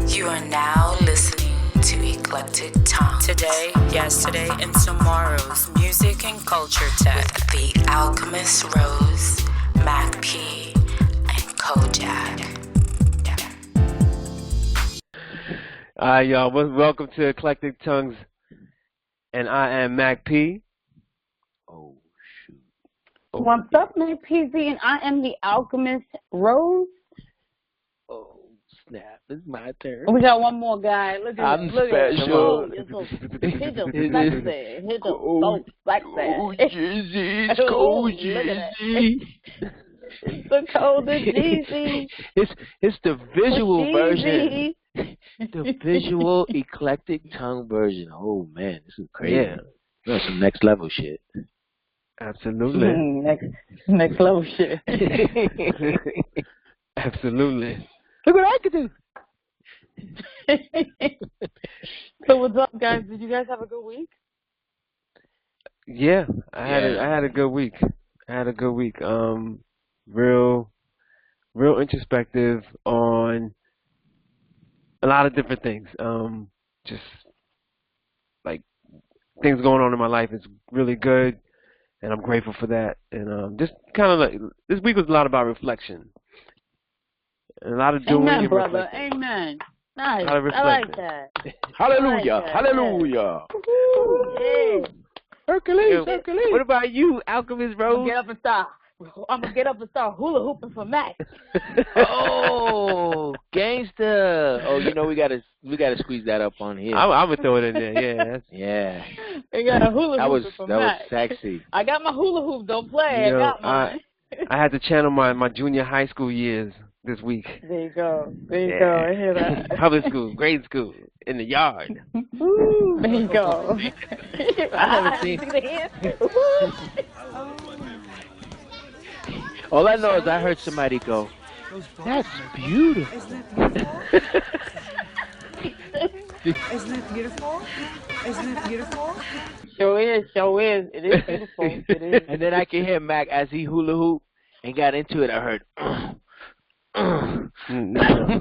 You are now listening to Eclectic Tongues. Today, yesterday, and tomorrow's music and culture tech. With the Alchemist Rose, MakP, and Kojak. Y'all, welcome to Eclectic Tongues, and I am MakP. Oh, shoot. Oh, What's up, MakPZ, and I am the Alchemist Rose. Oh, snap. It's my turn. We got one more guy. Look at I'm him. Look special. at him. Oh, hit the sexy. Hit the so sexy. Oh, Jeezy. It's Oh, cold, look at that. Jeezy. It's the coldest Jeezy. It's the visual version. Jeezy. The visual eclectic tongue version. Oh, man. This is crazy. That's some next level shit. Absolutely. Next level shit. Absolutely. Look what I can do. So what's up, guys? Did you guys have a good week? Yeah, I had a good week. Real introspective on a lot of different things. Just like things going on in my life is really good, and I'm grateful for that. And just kind of like this week was a lot about reflection, and a lot of doing. Amen, and brother. reflecting. Amen. Nice. A lot of I like reflecting. that. Hallelujah. I like that. Hallelujah. Yeah. Hercules. What about you, Alchemist Rose? I'm gonna get up and start hula hooping for Mac. Oh, gangster. Oh, you know we gotta squeeze that up on here. I'm gonna throw it in there. Yeah. I got a hula hoop for That was Mac. sexy. I got my hula hoop. Don't play. You know, I got mine. I had to channel my junior high school years this week. There you go. There you go. I hear that. Public school, grade school, in the yard. There you go. I never seen. All I know is I heard somebody go, "That's beautiful." Isn't it beautiful? Isn't it beautiful? Sure is. It is beautiful. It is. And then I can hear Mac as he hula hoop and got into it. I heard, No.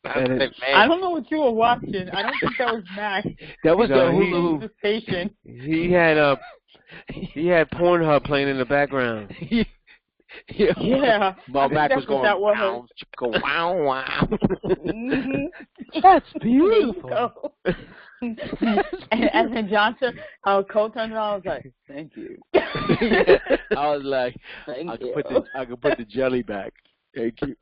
I don't know what you were watching. I don't think that was Mac. That was No, the he- hula hoop. The station. He had Pornhub playing in the background. Yeah. While Mac was That's what that was. going, wow, wow. Mm-hmm. That's beautiful. And then Johnson, our Cole turned around. I was like, "Thank you." Yeah. I was like, Thank I you. can put the jelly back. Thank you.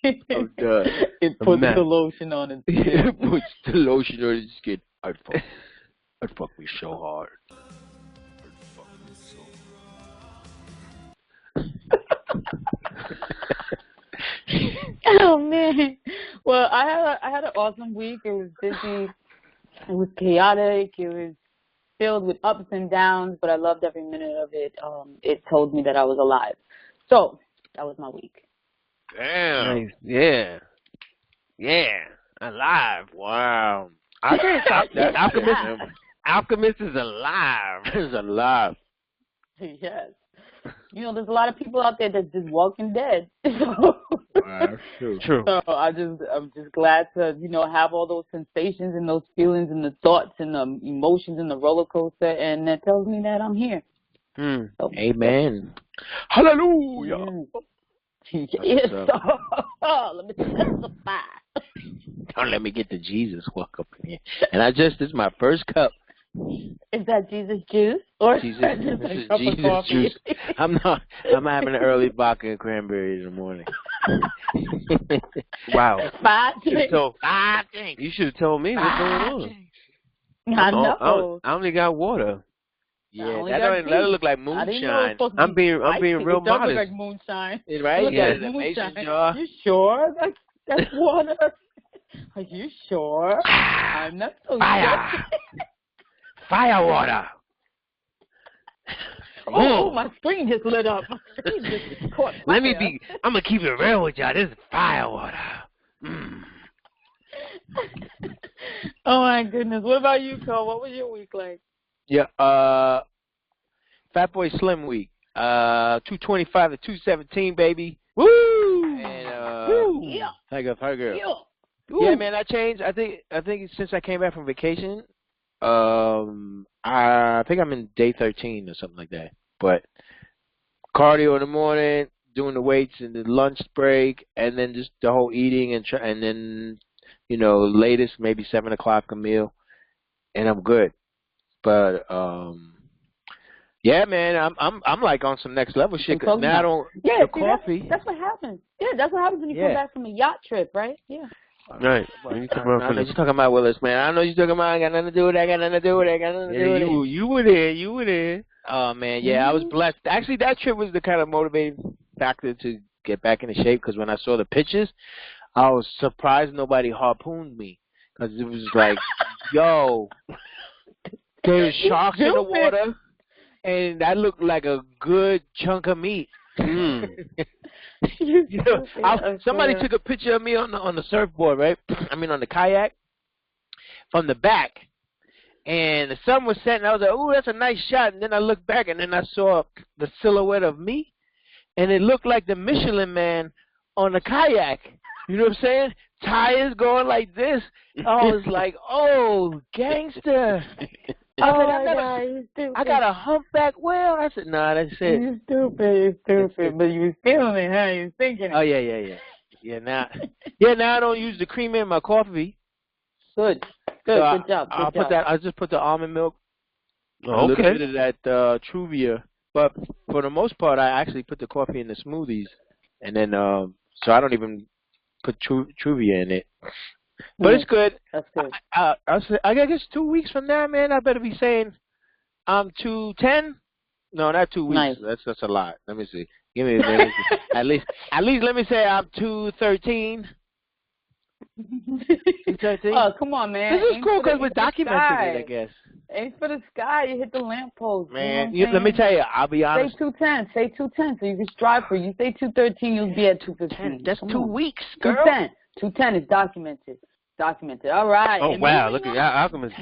I'm done. It puts Mac. the lotion on it. It puts the lotion on his skin. I'd fuck me so hard. Oh man. Well, I had an awesome week. It was busy. It was chaotic. It was filled with ups and downs, but I loved every minute of it. It told me that I was alive. So that was my week. Damn. Nice. Yeah. Alive. Wow. I can't stop that. Alchemist is alive. Is alive. Yes. You know, there's a lot of people out there that's just walking dead. Wow, true. True. So I'm just glad to, have all those sensations and those feelings and the thoughts and the emotions and the roller coaster, and that tells me that I'm here. So, Amen. Hallelujah. Yes. Let me testify. Don't let me get the Jesus walk up in here. And this is my first cup. Is that Jesus juice or This just is a cup of Jesus coffee? juice. I'm having an early vodka and cranberry in the morning. Wow. 5 drinks. So 5 drinks. you should have told me what's going on. I know. I only got water. Yeah, that'll look like I didn't know it was moonshine. supposed to be I'm being spicy. real It does modest. look like moonshine. Right? Look Yeah, at the moonshine. mason jar. You sure? That's water. Are you sure? I'm not so Fire. sure. Fire water. Oh, my screen just lit up. My screen just caught fire. I'm going to keep it real with y'all. This is fire water. Oh, my goodness. What about you, Cole? What was your week like? Yeah, Fat Boy Slim week. 225 to 217, baby. Woo! And Yeah. Tiger. Yeah. Yeah, man, I changed. I think since I came back from vacation, I think I'm in day 13 or something like that. But cardio in the morning, doing the weights in the lunch break, and then just the whole eating and then latest maybe 7 o'clock a meal, and I'm good. But yeah, man, I'm like on some next level shit. 'Cause now I don't coffee. That's what happens. Yeah, that's what happens when you come back from a yacht trip, right? Yeah. Right. I know you're talking about Willis, man. I know you're talking about. I got nothing to do with that. You were there. Oh man, yeah, I was blessed. Actually, that trip was the kind of motivating factor to get back into shape. Because when I saw the pictures, I was surprised nobody harpooned me. Because it was like, yo, there's sharks in the water, and that looked like a good chunk of meat. Somebody took a picture of me on the surfboard, right? I mean, on the kayak from the back, and the sun was setting. I was like, "Ooh, that's a nice shot." And then I looked back, and then I saw the silhouette of me, and it looked like the Michelin Man on the kayak. You know what I'm saying? Tires going like this. I was like, "Oh, gangster." I got a humpback whale. I said, nah, that's it. You're stupid, but you was feeling it, huh? You was thinking it. Oh, yeah. Now I don't use the cream in my coffee. Good job. I just put the almond milk, a little bit of that Truvia. But for the most part, I actually put the coffee in the smoothies. And then, so I don't even put Truvia in it. But it's good. That's good. I guess 2 weeks from now, man, I better be saying I'm 210. No, not 2 weeks. Nice. That's a lot. Let me see. Give me a minute. At least let me say I'm 213. 213. Oh, come on, man. This is cool because we're documenting it, I guess. Aim for the sky. You hit the lamppost. Man, let me tell you, I'll be honest. Say 210. Say 210 so you can strive for it. You say 213, you'll be at 215. That's 2 weeks, girl. 210 is documented. All right. Oh, wow. Look at Alchemist.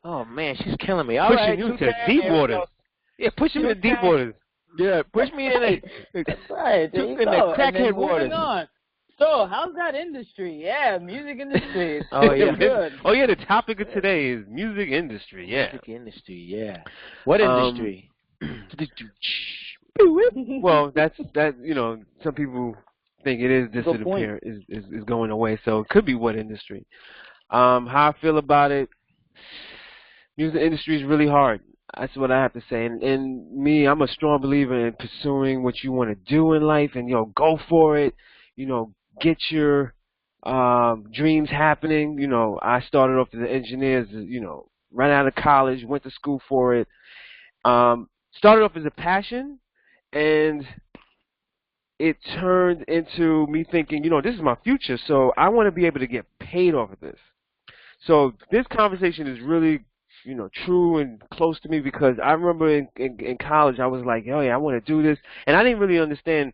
Oh, man, she's killing me. Pushing you to deep waters. Yeah, push me to deep waters. Yeah, push me in That's right. in the crackhead waters. On. So, how's that industry? Yeah, music industry. Oh, yeah. Good. Oh, yeah, the topic of today is music industry. Yeah. Music industry, yeah. What industry? Well, that's some people think it is disappearing, is going away, so it could be what industry. How I feel about it, music industry is really hard. That's what I have to say. And me, I'm a strong believer in pursuing what you want to do in life, and go for it. Get your dreams happening. I started off as an engineer, right out of college, went to school for it. Started off as a passion, and it turned into me thinking, this is my future, so I want to be able to get paid off of this. So this conversation is really, true and close to me because I remember in college I was like, oh yeah, I want to do this, and I didn't really understand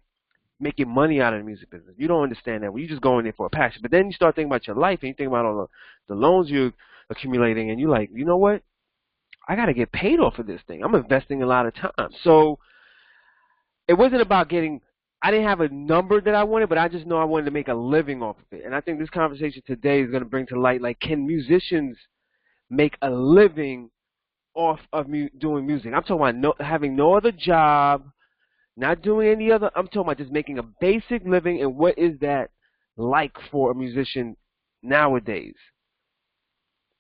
making money out of the music business. You don't understand that when you just go in there for a passion. But then you start thinking about your life and you think about all the loans you're accumulating, and you're like, you know what? I got to get paid off of this thing. I'm investing a lot of time. So it wasn't about I didn't have a number that I wanted, but I just know I wanted to make a living off of it. And I think this conversation today is going to bring to light, like, can musicians make a living off of doing music? I'm talking about having no other job, not doing any other. I'm talking about just making a basic living, and what is that like for a musician nowadays?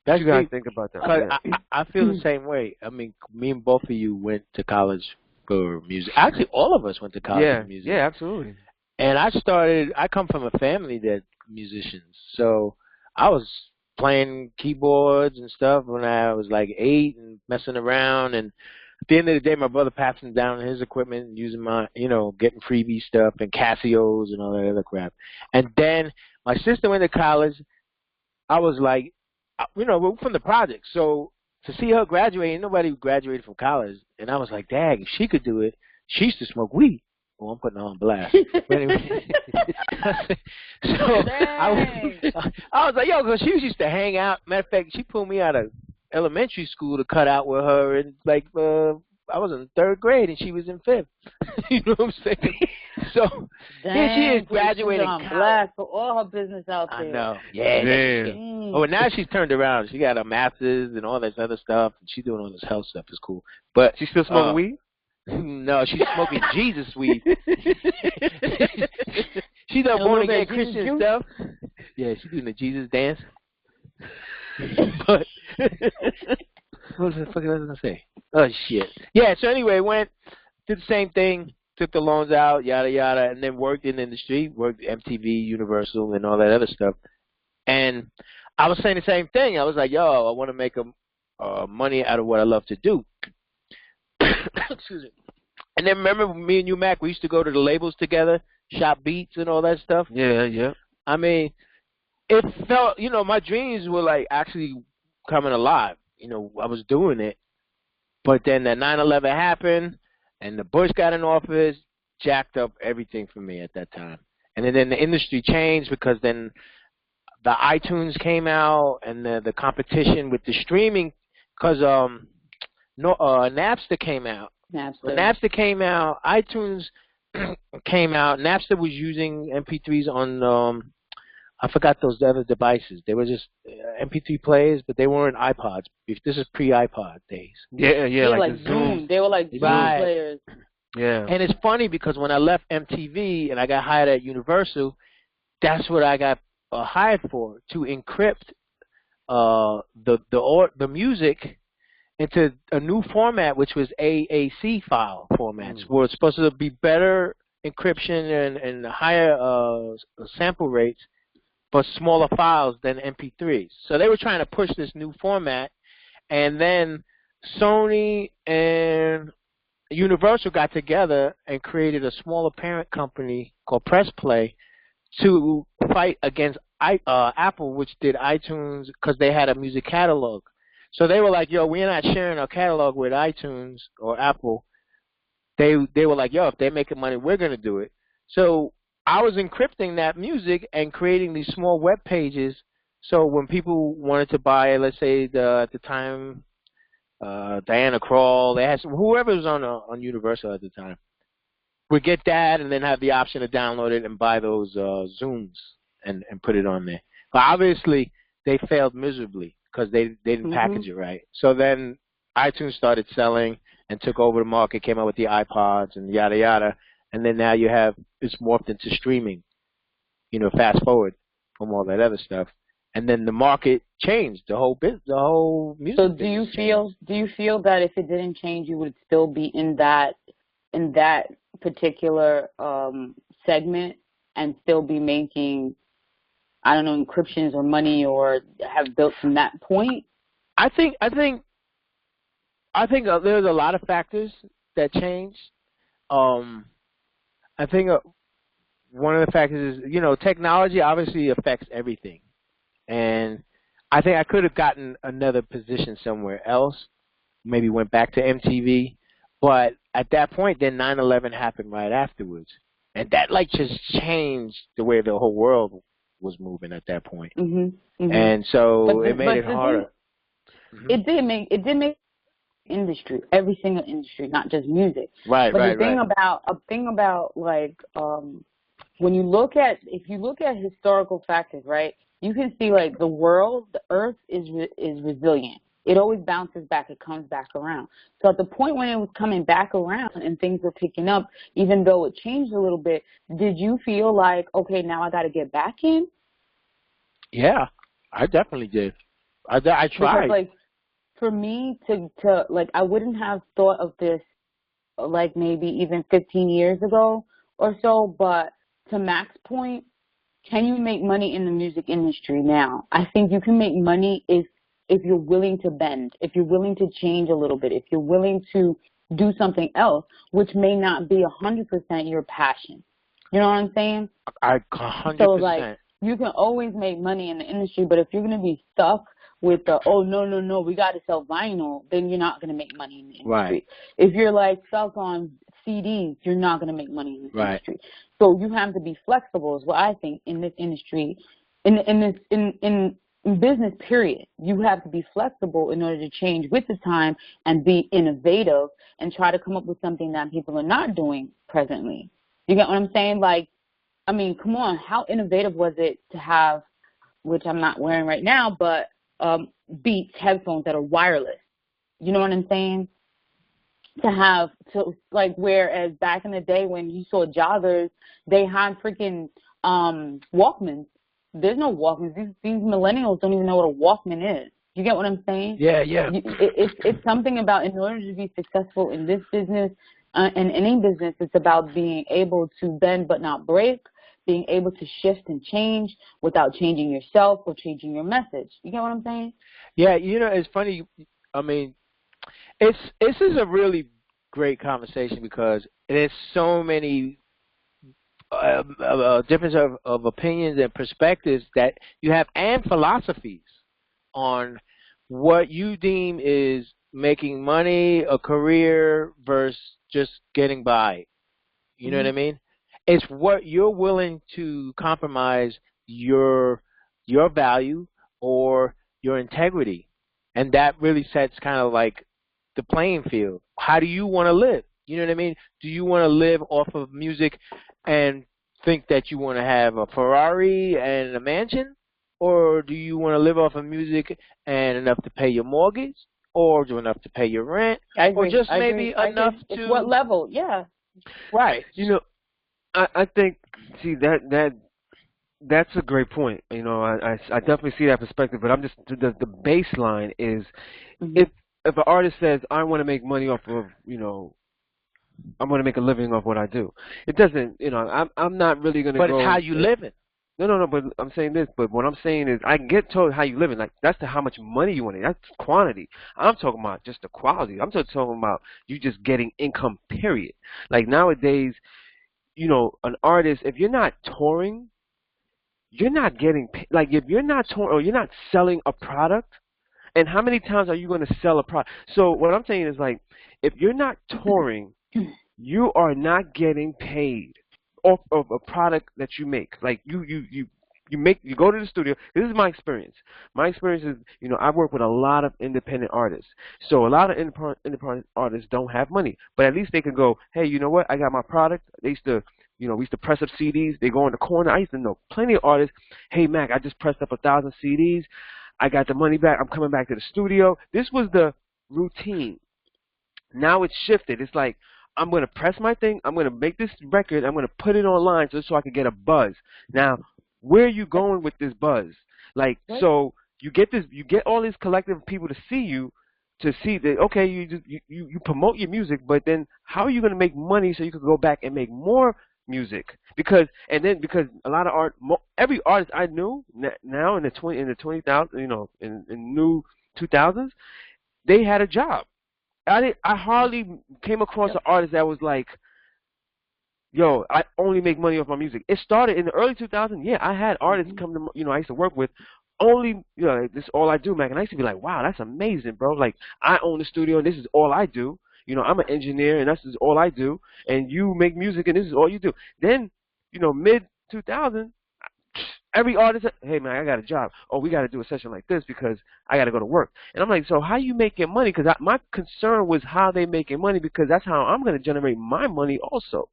What you guys think about that? I feel the same way. I mean, me and both of you went to college for music. Actually, all of us went to college for music. Yeah, absolutely. And I come from a family that musicians. So I was playing keyboards and stuff when I was like 8 and messing around. And at the end of the day, my brother passing down his equipment and using my, getting freebie stuff and Casios and all that other crap. And then my sister went to college. I was like, we're from the project. So to see her graduate, nobody graduated from college. And I was like, dang, if she could do it, she used to smoke weed. Well, I'm putting her on blast. But anyway, so I was like, yo, because she used to hang out. Matter of fact, she pulled me out of elementary school to cut out with her and like I was in 3rd grade and she was in 5th. You know what I'm saying? So here she is graduating college. Black for all her business out there. I know. Yeah. Oh, and now she's turned around. She got a master's and all this other stuff. And she's doing all this health stuff. It's cool. But she's still smoking weed? No, she's smoking Jesus weed. She's a born again Christian stuff. Yeah, she's doing the Jesus dance. But what the fuck was I say? Oh shit. Yeah. So anyway, did the same thing. Took the loans out, yada yada, and then worked in the industry. Worked MTV, Universal, and all that other stuff. And I was saying the same thing. I was like, yo, I want to make money out of what I love to do. Excuse me. And then remember me and you, Mac, we used to go to the labels together, shop beats and all that stuff. Yeah. I mean, it felt, my dreams were like actually coming alive. I was doing it. But then that 9/11 happened and the Bush got in office, jacked up everything for me at that time. And then the industry changed because then the iTunes came out and the competition with the streaming, because Napster came out. When Napster came out, iTunes came out. Napster was using MP3s on, I forgot those other devices. They were just MP3 players, but they weren't iPods. This is pre-iPod days. Yeah, like the Zoom. They were like Zoom players. Yeah. And it's funny because when I left MTV and I got hired at Universal, that's what I got hired for, to encrypt the music into a new format, which was AAC file formats, where it's supposed to be better encryption and higher sample rates, but smaller files than MP3s. So they were trying to push this new format, and then Sony and Universal got together and created a smaller parent company called Press Play to fight against Apple, which did iTunes, because they had a music catalog. So they were like, yo, we're not sharing our catalog with iTunes or Apple. They were like, yo, if they're making money, we're going to do it. So I was encrypting that music and creating these small web pages. So when people wanted to buy, let's say at the time, Diana Krall, they had whoever was on Universal at the time, would get that and then have the option to download it and buy those Zooms and put it on there. But obviously they failed miserably because they didn't package it right. So then iTunes started selling and took over the market, came out with the iPods and yada yada, and then now it's morphed into streaming. Fast forward from all that other stuff, and then the market changed. The whole music. So do you feel that if it didn't change, you would still be in that particular segment and still be making, I don't know, encryptions or money, or have built from that point? I think there's a lot of factors that change. I think one of the factors is, technology obviously affects everything. And I think I could have gotten another position somewhere else, maybe went back to MTV. But at that point, then 9/11 happened right afterwards. And that just changed the way the whole world was moving at that point. And so it made it harder. It did make industry, every single industry, not just music. Right, but right, the thing about when you look at historical factors, right, you can see the earth is resilient. It always bounces back. It comes back around. So at the point when it was coming back around and things were picking up, even though it changed a little bit, did you feel like, okay, now I got to get back in? Yeah, I definitely did. I tried. Because, for me to I wouldn't have thought of this maybe even 15 years ago or so, but to Mac's point, can you make money in the music industry now? I think you can make money if you're willing to bend, if you're willing to change a little bit, if you're willing to do something else, which may not be 100% your passion. You know what I'm saying? 100%. So, you can always make money in the industry, but if you're going to be stuck with no, we got to sell vinyl, then you're not going to make money in the industry. Right. If you're stuck on CDs, you're not going to make money in this industry. So you have to be flexible, is what I think, in this industry, in in business, period. You have to be flexible in order to change with the time and be innovative and try to come up with something that people are not doing presently. You get what I'm saying? Like, I mean, come on, how innovative was it to have, which I'm not wearing right now, but Beats headphones that are wireless? You know what I'm saying? Like, whereas back in the day when you saw joggers, they had freaking Walkmans. There's no Walkmans. These millennials don't even know what a Walkman is. You get what I'm saying? Yeah. It's something about, in order to be successful in this business, in any business, it's about being able to bend but not break, being able to shift and change without changing yourself or changing your message. You get what I'm saying? Yeah, it's funny. I mean, this is a really great conversation because there's so many difference of opinions and perspectives that you have, and philosophies on what you deem is making money, a career, versus just getting by. You know what I mean? It's what you're willing to compromise your value or your integrity, and that really sets kind of like the playing field. How do you want to live? You know what I mean? Do you want to live off of music and think that you want to have a Ferrari and a mansion? Or do you want to live off of music and enough to pay your mortgage? Or do enough to pay your rent? I agree. Or just maybe enough to... It's what level, yeah. Right. You know, I think, see, that's a great point. You know, I definitely see that perspective, but I'm just, the baseline is, if an artist says, I want to make money off of, you know, I want to make a living off what I do. It doesn't, you know, I'm not really going to go. But it's how you living. No, but I'm saying this, but what I'm saying is I get told how you living. Like, that's how much money you want to, that's quantity. I'm talking about just the quality. I'm just talking about you just getting income, period. Like, nowadays, you know, an artist, if you're not touring, you're not getting, like, if you're not touring or you're not selling a product, and how many times are you going to sell a product? So what I'm saying is, like, if you're not touring, you are not getting paid off of a product that you make. Like, you go to the studio. This is my experience. My experience is, you know, I work with a lot of independent artists. So a lot of independent artists don't have money, but at least they can go, hey, you know what? I got my product. They used to, you know, we used to press up CDs. They go in the corner. I used to know plenty of artists. Hey, Mac, I just pressed up 1,000 CDs. I got the money back. I'm coming back to the studio. This was the routine. Now it's shifted. It's like, I'm going to press my thing. I'm going to make this record. I'm going to put it online just so I can get a buzz. Now, where are you going with this buzz? Like, so you get all these collective people to see you, to see that, okay, you promote your music, but then how are you going to make money so you can go back and make more music? Because a lot of every artist I knew now in the 20,000, you know, in new 2000s, they had a job. I hardly came across an artist that was like, yo, I only make money off my music. It started in the early 2000s. Yeah, I had artists come to, you know, I used to work with, only, you know, this is all I do, Mac. And I used to be like, wow, that's amazing, bro. Like, I own the studio and this is all I do. You know, I'm an engineer and this is all I do. And you make music and this is all you do. Then, you know, mid 2000, every artist, hey, man, I got a job. Oh, we got to do a session like this because I got to go to work. And I'm like, so how you making money? Because my concern was how they making money, because that's how I'm going to generate my money also.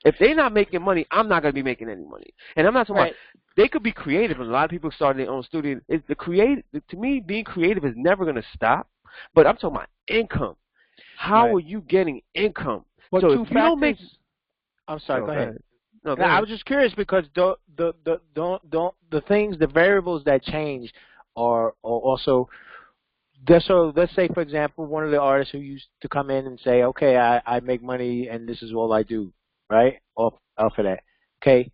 If they're not making money, I'm not going to be making any money. And I'm not talking about, they could be creative, and a lot of people starting their own studio. To me, being creative is never going to stop, but I'm talking about income. How are you getting income? Well, so if you don't make... I'm sorry, go ahead. No, I was just curious because the things, the variables that change are also. So let's say, for example, one of the artists who used to come in and say, okay, I make money and this is all I do, right? Off of that, okay.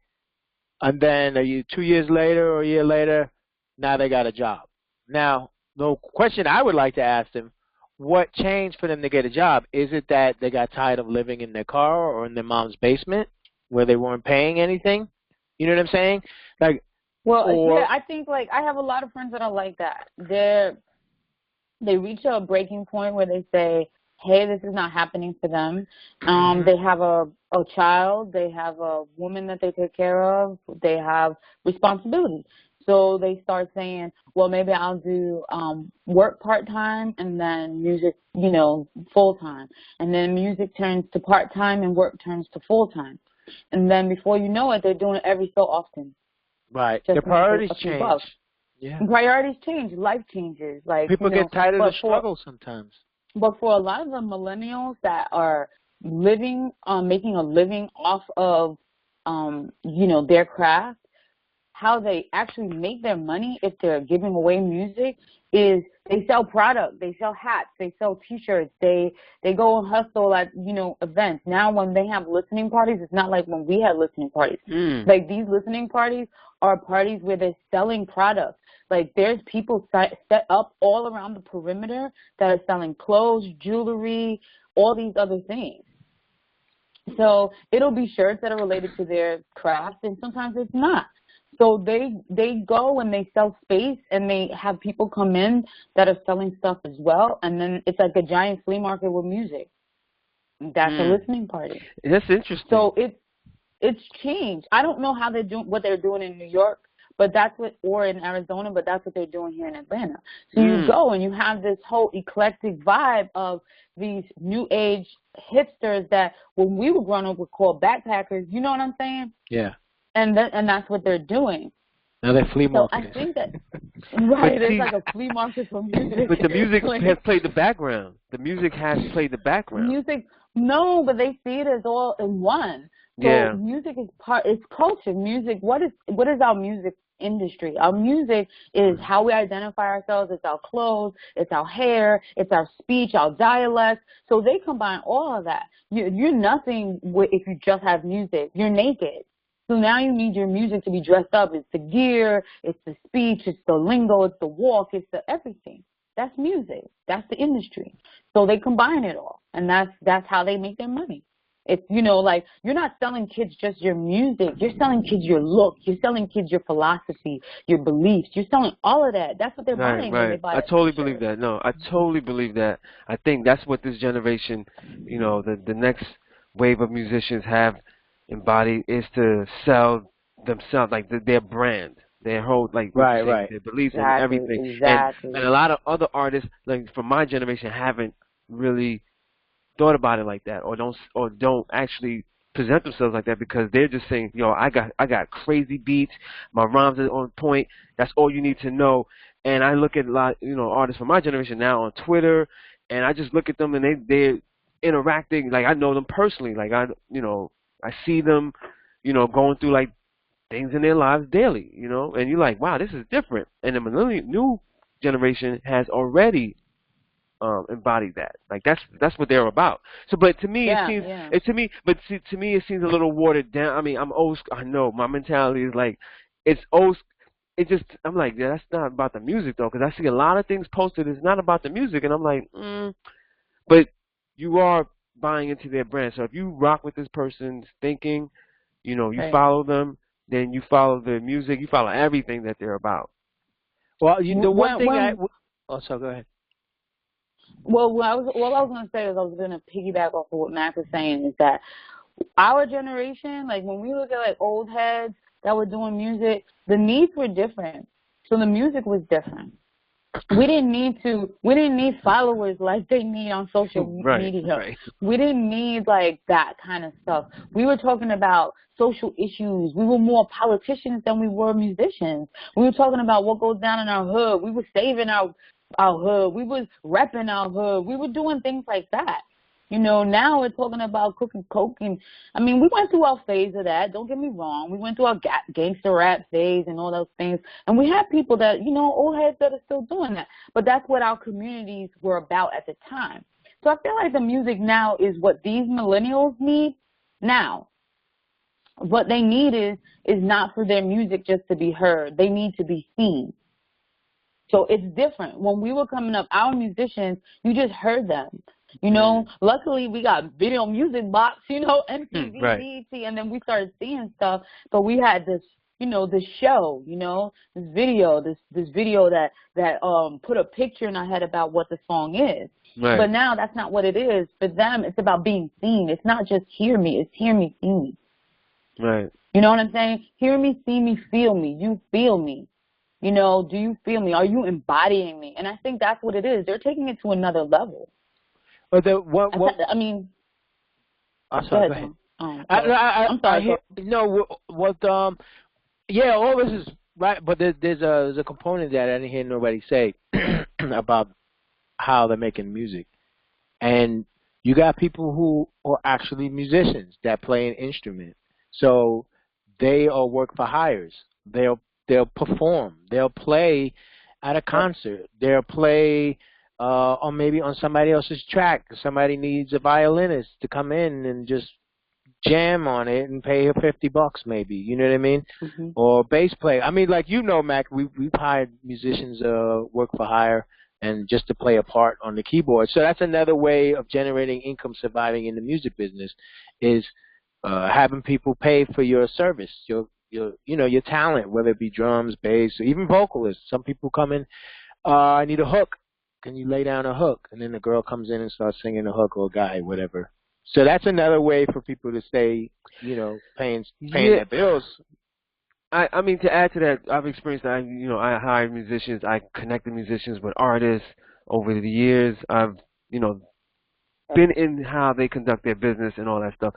And then 2 years later or a year later, now they got a job. Now, the question I would like to ask them, what changed for them to get a job? Is it that they got tired of living in their car or in their mom's basement, where they weren't paying anything? You know what I'm saying? Like, yeah, I think, like, I have a lot of friends that are like that. They reach a breaking point where they say, hey, this is not happening for them. They have a child. They have a woman that they take care of. They have responsibility. So they start saying, well, maybe I'll do work part-time and then music, full-time. And then music turns to part-time and work turns to full-time. And then before you know it, they're doing it every so often. Right. Just The to make priorities a few change. bucks. Yeah. Priorities change. Life changes. Like People get tired of the but struggle sometimes. But for a lot of the millennials that are living, making a living off of, their craft, how they actually make their money if they're giving away music is they sell product, they sell hats, they sell T-shirts, they go and hustle at events. Now when they have listening parties, it's not like when we had listening parties. Like these listening parties are parties where they're selling products. Like there's people set up all around the perimeter that are selling clothes, jewelry, all these other things. So it'll be shirts that are related to their craft, and sometimes it's not. So they go and they sell space, and they have people come in that are selling stuff as well, and then it's like a giant flea market with music. That's a listening party. That's interesting. So it's changed. I don't know how they're doing what they're doing in New York, but or in Arizona, but that's what they're doing here in Atlanta. So you go and you have this whole eclectic vibe of these new age hipsters that when we were growing up were called backpackers. You know what I'm saying? Yeah. And that's what they're doing. Now they're flea markets. So I think that right, it's like a flea market for music. But the music has played the background. The music has played the background. No, but they see it as all in one. So music is it's culture. Music, what is our music industry? Our music is how we identify ourselves. It's our clothes, it's our hair, it's our speech, our dialect. So they combine all of that. You're nothing if you just have music. You're naked. So now you need your music to be dressed up. It's the gear, it's the speech, it's the lingo, it's the walk, it's the everything. That's music. That's the industry. So they combine it all, and that's how they make their money. It's, like you're not selling kids just your music. You're selling kids your look. You're selling kids your philosophy, your beliefs. You're selling all of that. That's what they're buying when they buy I totally believe that. No, I totally believe that. I think that's what this generation, the next wave of musicians have embodied is to sell themselves, like their brand, their whole, like, their beliefs and everything. Exactly. And a lot of other artists, like from my generation, haven't really thought about it like that, or don't actually present themselves like that, because they're just saying, I got crazy beats, my rhymes are on point, that's all you need to know. And I look at a lot, artists from my generation now on Twitter, and I just look at them and they're interacting, like I know them personally, like I see them, going through like things in their lives daily, and you're like, wow, this is different. And the new generation has already embodied that. Like that's what they're about. So, but to me, to me it seems a little watered down. I mean, I'm old. I know my mentality is like it's old. It just, I'm like, that's not about the music though, because I see a lot of things posted. It's not about the music, and I'm like, but you are buying into their brand. So if you rock with this person's thinking, you follow them, then you follow their music, you follow everything that they're about. Well, the one thing so go ahead. Well, what I was going to say is I was going to piggyback off of what Mac was saying is that our generation, like when we look at like old heads that were doing music, the needs were different. So the music was different. We didn't need followers like they need on social media. Right. We didn't need like that kind of stuff. We were talking about social issues. We were more politicians than we were musicians. We were talking about what goes down in our hood. We were saving our hood. We was repping our hood. We were doing things like that. Now we're talking about cooking coke. And, I mean, we went through our phase of that. Don't get me wrong. We went through our gangster rap phase and all those things. And we have people that, old heads that are still doing that. But that's what our communities were about at the time. So I feel like the music now is what these millennials need now. What they need is not for their music just to be heard. They need to be seen. So it's different. When we were coming up, our musicians, you just heard them. Luckily we got video music box, MTV, BET, and then we started seeing stuff. But we had this, this show, this video that put a picture in our head about what the song is. Right. But now that's not what it is. For them, it's about being seen. It's not just hear me. It's hear me, see me. Right. You know what I'm saying? Hear me, see me, feel me. You feel me. You know, do you feel me? Are you embodying me? And I think that's what it is. They're taking it to another level. But I mean, I'm sorry. Go ahead. I'm sorry. Yeah, all this is right, but there's a component that I didn't hear nobody say about how they're making music, and you got people who are actually musicians that play an instrument, so they are work for hires. They'll perform. They'll play at a concert. They'll play or maybe on somebody else's track. Somebody needs a violinist to come in and just jam on it and pay her $50 maybe. You know what I mean? Mm-hmm. Or bass player. I mean, like, you know, Mac, we've hired musicians work for hire and just to play a part on the keyboard. So that's another way of generating income, surviving in the music business, is having people pay for your service, your talent, whether it be drums, bass, or even vocalists. Some people come in, I need a hook. Can you lay down a hook? And then the girl comes in and starts singing a hook, or a guy, whatever. So that's another way for people to stay, paying their bills. I mean, to add to that, I've experienced that. I hired musicians. I connected musicians with artists over the years. I've, been in how they conduct their business and all that stuff.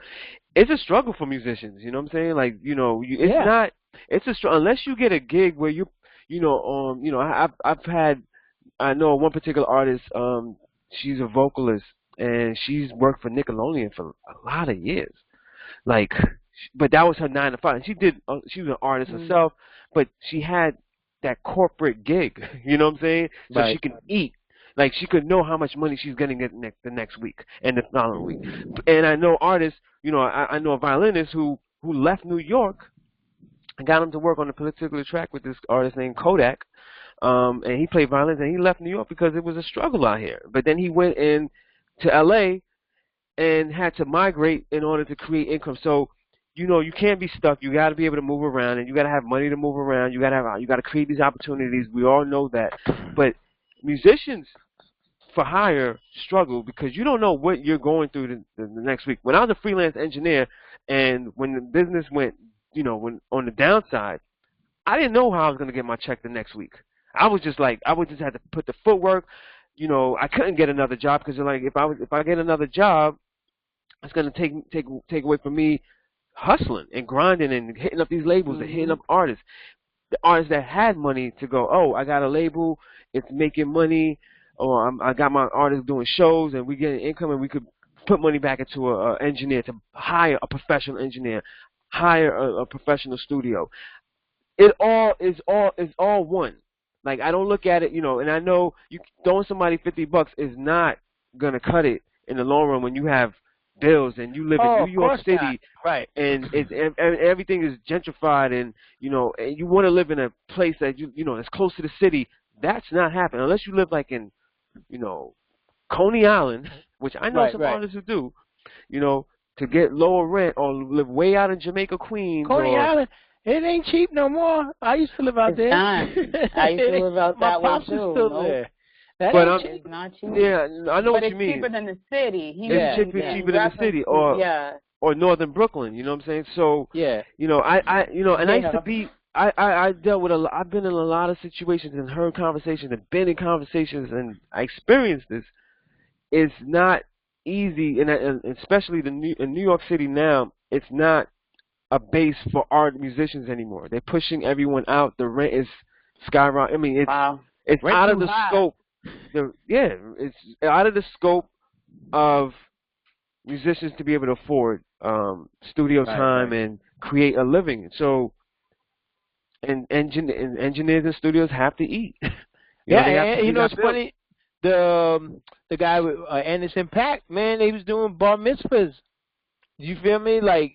It's a struggle for musicians. You know what I'm saying? Like, it's not. It's a struggle unless you get a gig where I know one particular artist. She's a vocalist and she's worked for Nickelodeon for a lot of years. Like, but that was her 9 to 5. She was an artist herself, but she had that corporate gig. You know what I'm saying? So she can eat. Like, she could know how much money she's going to get the next week and the following week. And I know artists, I know a violinist who left New York and got him to work on a particular track with this artist named Kojak. And he played violins, and he left New York because it was a struggle out here. But then he went in to L.A. and had to migrate in order to create income. So, you can't be stuck. You got to be able to move around, and you got to have money to move around. You got to create these opportunities. We all know that. But musicians for hire struggle because you don't know what you're going through the next week. When I was a freelance engineer, and when the business went, when on the downside, I didn't know how I was going to get my check the next week. I would just have to put the footwork. I couldn't get another job because if I get another job, it's going to take away from me hustling and grinding and hitting up these labels and hitting up artists. The artists that had money to go, oh, I got a label, it's making money, or I got my artists doing shows and we get an income, and we could put money back into an engineer to hire a professional engineer, hire a professional studio. It all is all one. Like, I don't look at it, and I know throwing somebody $50 is not gonna cut it in the long run when you have bills and you live in New York City, not. Right? And everything is gentrified, and and you want to live in a place that that's close to the city. That's not happening unless you live like in Coney Island, which I know some artists who do, to get lower rent, or live way out in Jamaica, Queens. Coney Island. It ain't cheap no more. I used to live out there. I used to live out that way too. My still there. But it's not cheap. Yeah, I know what you mean. But it's cheaper than the city. It's cheaper than the city, or northern Brooklyn. You know what I'm saying? So yeah, and I used to be. I dealt with I've been in a lot of situations and heard conversations and been in conversations, and I experienced this. It's not easy, and especially in New York City now, it's not a base for art musicians anymore. They're pushing everyone out. The rent is skyrocketing. I mean, it's rent out of the high. scope. It's out of the scope of musicians to be able to afford studio time and create a living. So, and engineers and studios have to eat. It's funny. The guy with Anderson .Paak, man, they was doing bar mitzvahs. You feel me? Like,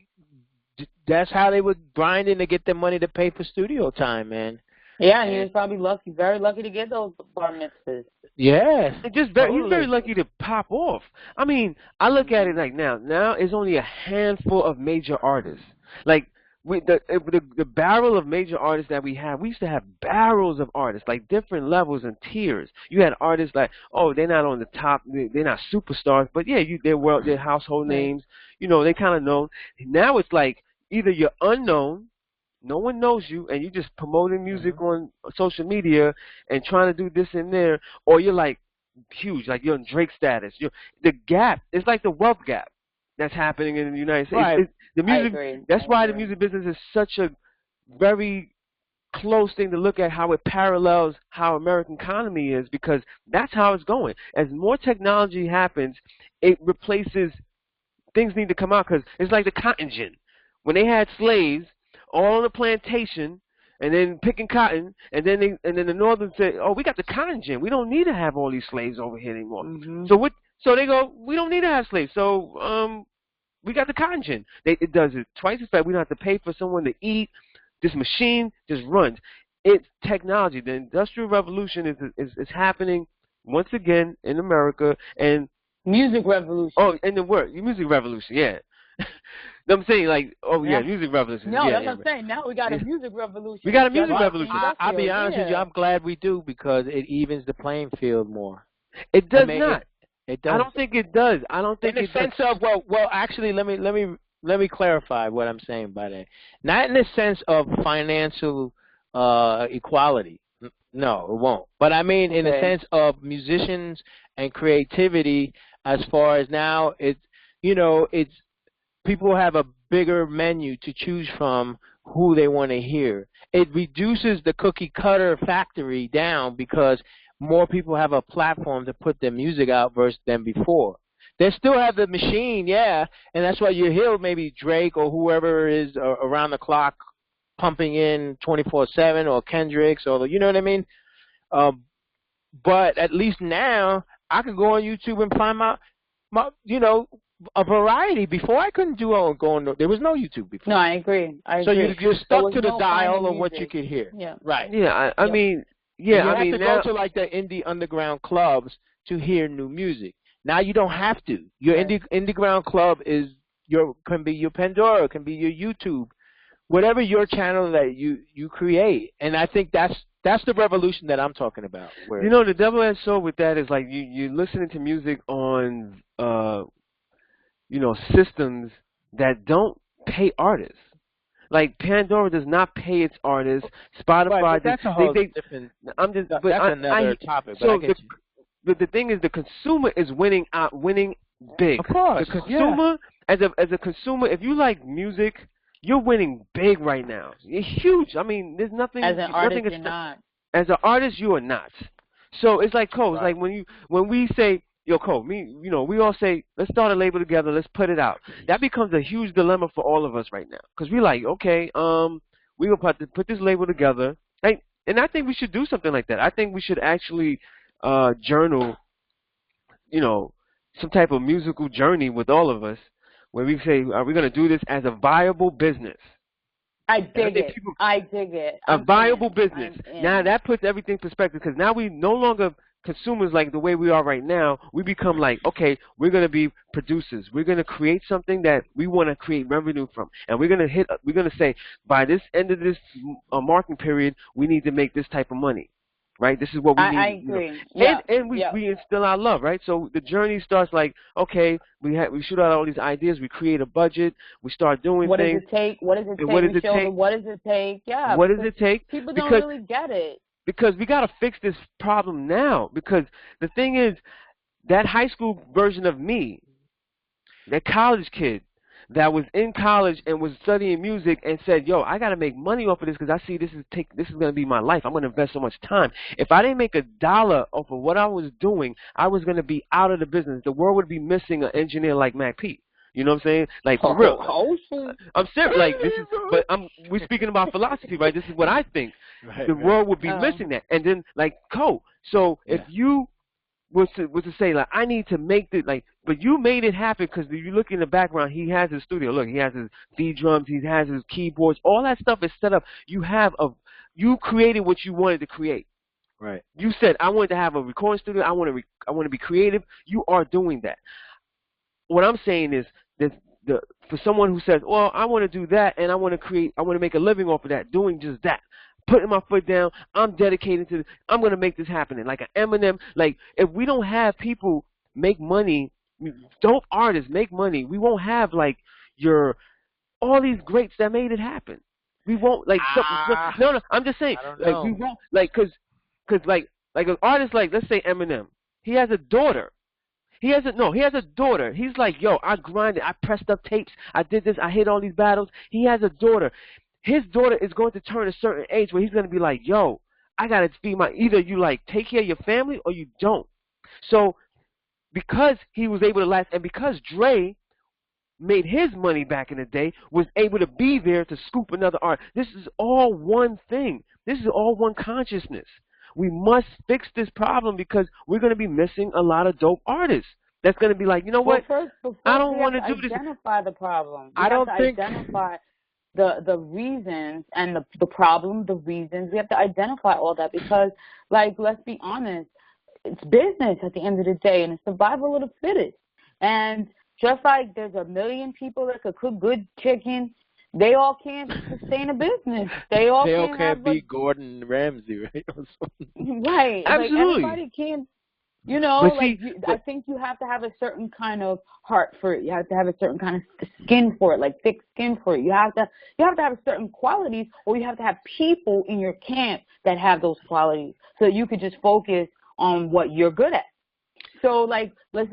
that's how they were grinding to get the money to pay for studio time, man. Yeah, and he was probably lucky, very lucky to get those bar mitzvahs. Yes. He's very lucky to pop off. I mean, I look at it like now it's only a handful of major artists. Like, the barrel of major artists that we used to have barrels of artists, like different levels and tiers. You had artists like, they're not on the top, they're not superstars, but yeah, they're household names. They kind of known. Now it's like either you're unknown, no one knows you, and you just promoting music on social media and trying to do this and there, or you're like huge, like you're in Drake status. The gap, it's like the wealth gap that's happening in the United States. Right. The music, I agree. that's why the music business is such a very close thing to look at, how it parallels how American economy is, because that's how it's going. As more technology happens, it replaces, things need to come out, because it's like the cotton gin. When they had slaves all on the plantation and then picking cotton, and then the Northern said, "Oh, we got the cotton gin. We don't need to have all these slaves over here anymore." So they go, "We don't need to have slaves. So we got the cotton gin." It does it twice as fast. We don't have to pay for someone to eat. This machine just runs. It's technology. The Industrial Revolution is happening once again in America, and music revolution. Oh, and the word music revolution, yeah. I'm saying, like, music revolution. No, yeah, that's what I'm saying. Now we got a music revolution. We got a music revolution. I'll be honest with you. I'm glad we do, because it evens the playing field more. It does not. It does. I don't think it does. I don't think in the sense of well, actually, let me clarify what I'm saying by that. Not in the sense of financial equality. No, it won't. But I mean in the sense of musicians and creativity, as far as now it's people have a bigger menu to choose from who they want to hear. It reduces the cookie cutter factory down, because more people have a platform to put their music out versus than before. They still have the machine, yeah, and that's why you hear maybe Drake or whoever is around the clock pumping in 24/7, or Kendrick's, or you know what I mean. But at least now I can go on YouTube and find my a variety. Before I couldn't do there was no YouTube before. No, I agree. So you're stuck to the dial of what you could hear. Yeah. Right. Yeah, I mean, yeah, you have to go to like the indie underground clubs to hear new music. Now you don't have to. Your underground club can be your Pandora, can be your YouTube, whatever your channel that you create. And I think that's the revolution that I'm talking about. The double-edged sword with that is like you're listening to music on systems that don't pay artists. Like Pandora does not pay its artists. Spotify, right, that's a whole different. That's another topic. But the thing is, the consumer is winning big. Of course, the consumer, as a consumer, if you like music, you're winning big right now. You're huge. I mean, there's nothing. As an artist, you're not. As an artist, you are not. So it's like Cole. Right. It's like when we say, "Yo, Cole, we all say, let's start a label together, let's put it out." That becomes a huge dilemma for all of us right now, because we're like, okay, we will put this label together, and I think we should do something like that. I think we should actually journal, some type of musical journey with all of us, where we say, are we going to do this as a viable business? I dig it. I dig it. A viable business. Now that puts everything in perspective, because now we no longer consumers like the way we are right now. We become like, okay, we're going to be producers. We're going to create something that we want to create revenue from, and we're going to say, by this end of this marketing period, we need to make this type of money. Right, this is what we need. I agree. Yeah. And we instill our love, right? So the journey starts like, okay, we shoot out all these ideas, we create a budget, we start doing things. What does it take? What does it take? What does it take? Yeah. What does it take? People don't really get it. Because we got to fix this problem now. Because the thing is, that high school version of me, that college kid that was in college and was studying music and said, yo, I got to make money off of this, because I see this is going to be my life. I'm going to invest so much time. If I didn't make $1 off of what I was doing, I was going to be out of the business. The world would be missing an engineer like MakP. You know what I'm saying? Like, for real. I'm serious. Like, we're speaking about philosophy, right? This is what I think. Right, the world would be missing that. And then, like, so if you was to say, like, I need to make this, like, but you made it happen, because you look in the background, he has his studio. Look, he has his D drums, he has his keyboards, all that stuff is set up. You created what you wanted to create. Right. You said, I wanted to have a recording studio. I want to be creative. You are doing that. What I'm saying is that for someone who says, well, I want to do that, and I want to make a living off of that, doing just that, putting my foot down, I'm dedicated to this, I'm going to make this happen. Like an Eminem, like, if we don't have people make money, dope artists make money, we won't have, like, all these greats that made it happen. We won't like no. I'm just saying, I don't like know. we won't like because like an artist like let's say Eminem, he has a daughter. He has a daughter. He's like, yo, I grinded, I pressed up tapes, I did this, I hit all these battles. He has a daughter. His daughter is going to turn a certain age where he's going to be like, yo, I got to feed either you like take care of your family or you don't. So because he was able to last, and because Dre made his money back in the day, was able to be there to scoop another art. This is all one thing. This is all one consciousness. We must fix this problem because we're going to be missing a lot of dope artists. That's going to be like, you know what? I don't want to do this. Identify the problem. I don't think. Identify the reasons and the problem, the reasons. We have to identify all that because, like, let's be honest, it's business at the end of the day, and it's survival of the fittest. And just like there's a million people that could cook good chicken, they all can't sustain a business. They all can't be Gordon Ramsay, right? Right. Absolutely. Like everybody can't. You know, I think you have to have a certain kind of heart for it. You have to have a certain kind of skin for it, like thick skin for it. You have to have a certain qualities, or you have to have people in your camp that have those qualities, so you could just focus on what you're good at. So like let's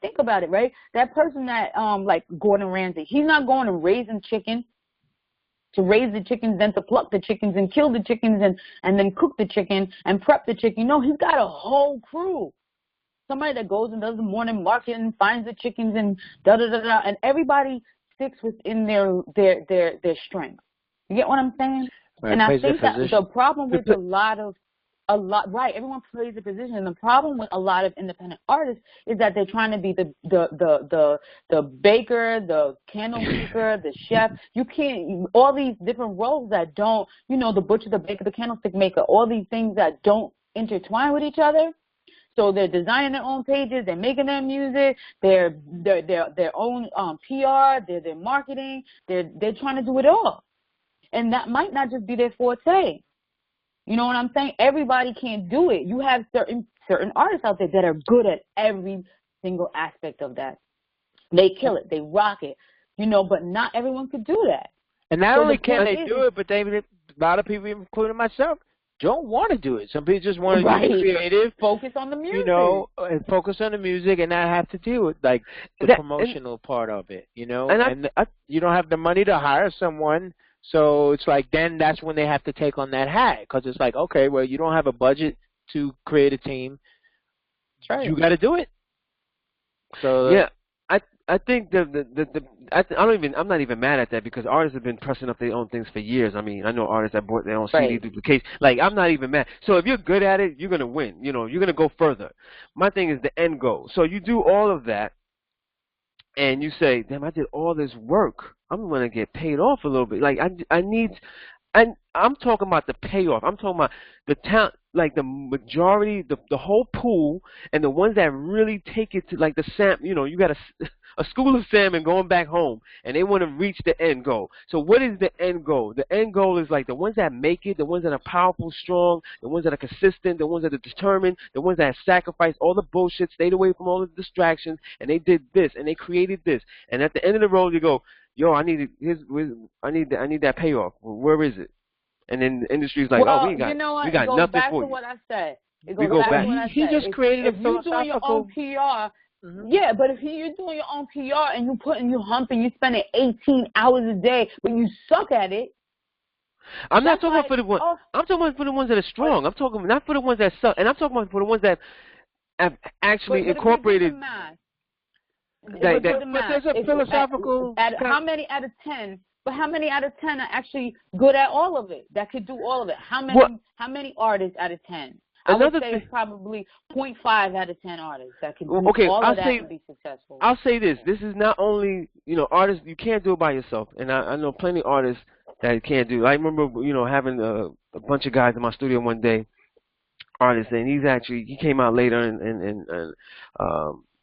think about it, right? That person that like Gordon Ramsay, he's not going to raising chicken. To raise the chickens, then to pluck the chickens and kill the chickens and then cook the chicken and prep the chicken. No, he's got a whole crew. Somebody that goes and does the morning marketing, finds the chickens and da-da-da-da, and everybody sticks within their strength. You get what I'm saying? Right, and I think that the problem with right, everyone plays a position. And the problem with a lot of independent artists is that they're trying to be the baker, the candle maker, the chef. You can't, all these different roles that don't, the butcher, the baker, the candlestick maker, all these things that don't intertwine with each other. So they're designing their own pages, they're making their music, they're their own PR, they're their marketing, they're trying to do it all. And that might not just be their forte. You know what I'm saying? Everybody can't do it. You have certain artists out there that are good at every single aspect of that. They kill it. They rock it. But not everyone could do that. And not only can they do it, but a lot of people, including myself, don't want to do it. Some people just want to be creative. Focus on the music. And focus on the music and not have to deal with, like, the promotional part of it, And you don't have the money to hire someone. So it's like then that's when they have to take on that hat because it's like, okay, well, you don't have a budget to create a team. That's right. You got to do it. So yeah, I think I'm not even mad at that because artists have been pressing up their own things for years. I mean, I know artists that bought their own CD duplicates. Like, I'm not even mad. So if you're good at it, you're gonna win. You're gonna go further. My thing is the end goal. So you do all of that, and you say, damn, I did all this work. I'm going to get paid off a little bit. Like, I'm talking about the payoff. I'm talking about the talent, like the majority, the whole pool, and the ones that really take it to, like the you got a school of salmon going back home, and they want to reach the end goal. So what is the end goal? The end goal is like the ones that make it, the ones that are powerful, strong, the ones that are consistent, the ones that are determined, the ones that sacrificed all the bullshit, stayed away from all the distractions, and they did this, and they created this. And at the end of the road, you go, yo, I need that payoff. Where is it? And then the industry's like, we got nothing for you. It goes back to what I said. He just created a philosophical. If you're doing your own PR, yeah, but if you're doing your own PR and you humping, you spending 18 hours a day, but you suck at it. I'm not talking about for the ones. I'm talking about for the ones that are strong. I'm talking not for the ones that suck, and I'm talking about for the ones that have actually incorporated. But there's a philosophical. How many out of 10? But how many out of 10 are actually good at all of it? That could do all of it. How many artists out of 10? I would say it's probably 0.5 out of 10 artists that can do all of that and be successful. I'll say this. This is not only, artists, you can't do it by yourself. And I know plenty of artists that can't do it. I remember, having a bunch of guys in my studio one day, artists, and he came out later and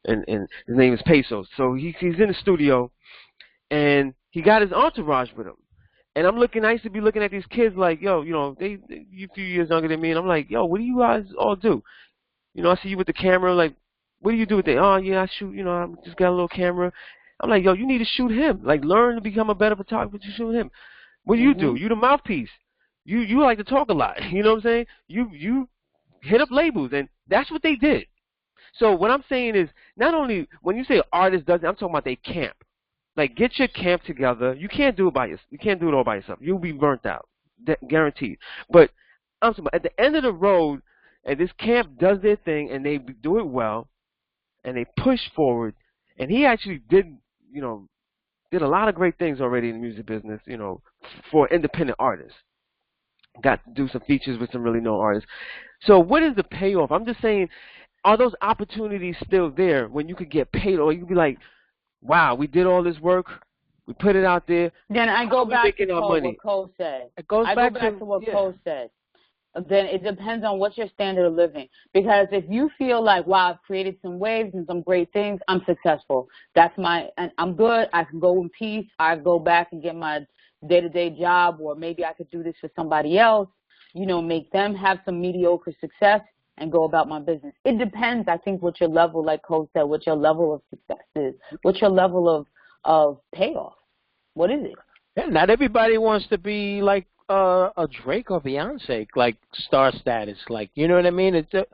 his name is Pesos. So he's in the studio, and he got his entourage with him. And I used to be looking at these kids like, yo, they a few years younger than me, and I'm like, yo, what do you guys all do? I see you with the camera, like, what do you do with it? Oh, yeah, I shoot, I just got a little camera. I'm like, yo, you need to shoot him. Like, learn to become a better photographer to shoot him. What do? You the mouthpiece. You like to talk a lot. You know what I'm saying? You hit up labels, and that's what they did. So what I'm saying is, not only when you say artist does it, I'm talking about they camp. Like, get your camp together. You can't do it You can't do it all by yourself. You'll be burnt out, guaranteed. But I'm talking about at the end of the road, and this camp does their thing, and they do it well, and they push forward. And he actually did a lot of great things already in the music business, for independent artists. Got to do some features with some really known artists. So what is the payoff? I'm just saying, are those opportunities still there when you could get paid, or you could be like, wow, we did all this work, we put it out there. Then I go back to what Cole said. It goes back to what Cole said. Then it depends on what's your standard of living. Because if you feel like, wow, I've created some waves and some great things, I'm successful. And I'm good. I can go in peace. I go back and get my day-to-day job, or maybe I could do this for somebody else, make them have some mediocre success and go about my business. It depends, I think, what your level, like Cole said, what your level of success is, what your level of payoff. What is it? Yeah, not everybody wants to be like a Drake or Beyonce, like star status, like, you know what I mean? It's that,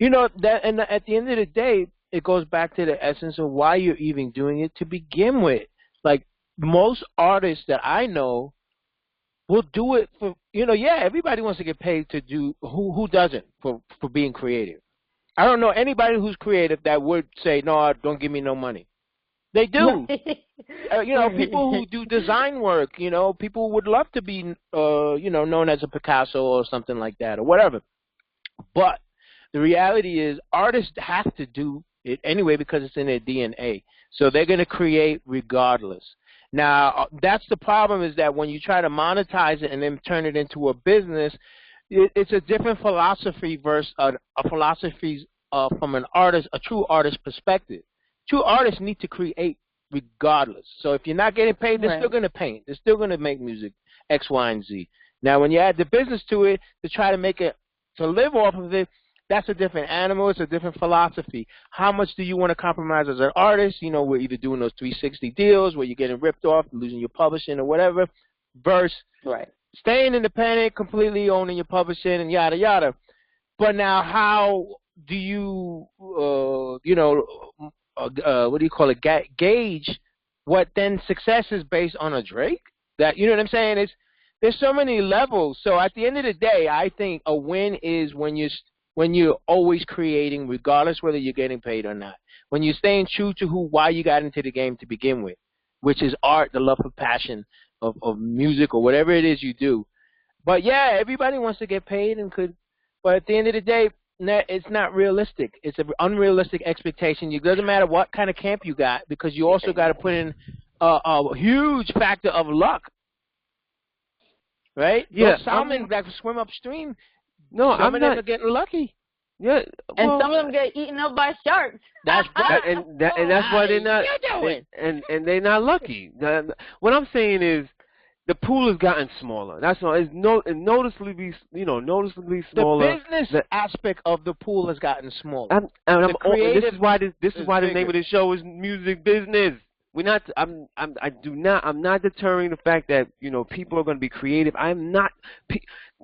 and at the end of the day, it goes back to the essence of why you're even doing it to begin with. Like, most artists that I know will do it for, everybody wants to get paid to do, who doesn't, for being creative. I don't know anybody who's creative that would say, no, don't give me no money. They do. People who do design work, people would love to be, known as a Picasso or something like that or whatever. But the reality is artists have to do it anyway because it's in their DNA. So they're going to create regardless. Now, that's the problem, is that when you try to monetize it and then turn it into a business, it's a different philosophy versus a philosophy from a true artist perspective. True artists need to create regardless. So if you're not getting paid, they're still going to paint. They're still going to make music, X, Y, and Z. Now, when you add the business to it to try to make it, to live off of it, that's a different animal. It's a different philosophy. How much do you want to compromise as an artist? We're either doing those 360 deals where you're getting ripped off, losing your publishing or whatever, versus staying independent, completely owning your publishing and yada, yada. But now how do you, gauge what then success is based on a Drake? That, you know what I'm saying? There's so many levels. So at the end of the day, I think a win is when you're always creating, regardless whether you're getting paid or not. When you're staying true to why you got into the game to begin with, which is art, the love of passion of music or whatever it is you do. But yeah, everybody wants to get paid but at the end of the day, it's not realistic. It's an unrealistic expectation. It doesn't matter what kind of camp you got, because you also got to put in a huge factor of luck. Right? Yeah. Those salmon that swim upstream, some of them are getting lucky. Yeah, and some of them get eaten up by sharks. That's and that's why they're not. And they're not lucky. What I'm saying is, the pool has gotten smaller. That's all. It's noticeably smaller. The business aspect of the pool has gotten smaller. This is why the name of the show is Music Business. I'm not deterring the fact that people are going to be creative.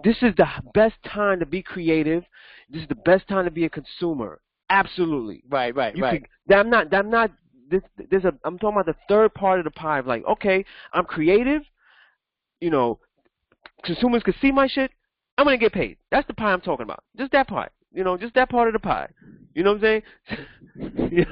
This is the best time to be creative. This is the best time to be a consumer. Absolutely. Right. I'm talking about the third part of the pie. Like, okay, I'm creative. Consumers can see my shit. I'm gonna get paid. That's the pie I'm talking about. Just that pie. Just that part of the pie. You know what I'm saying? Yeah.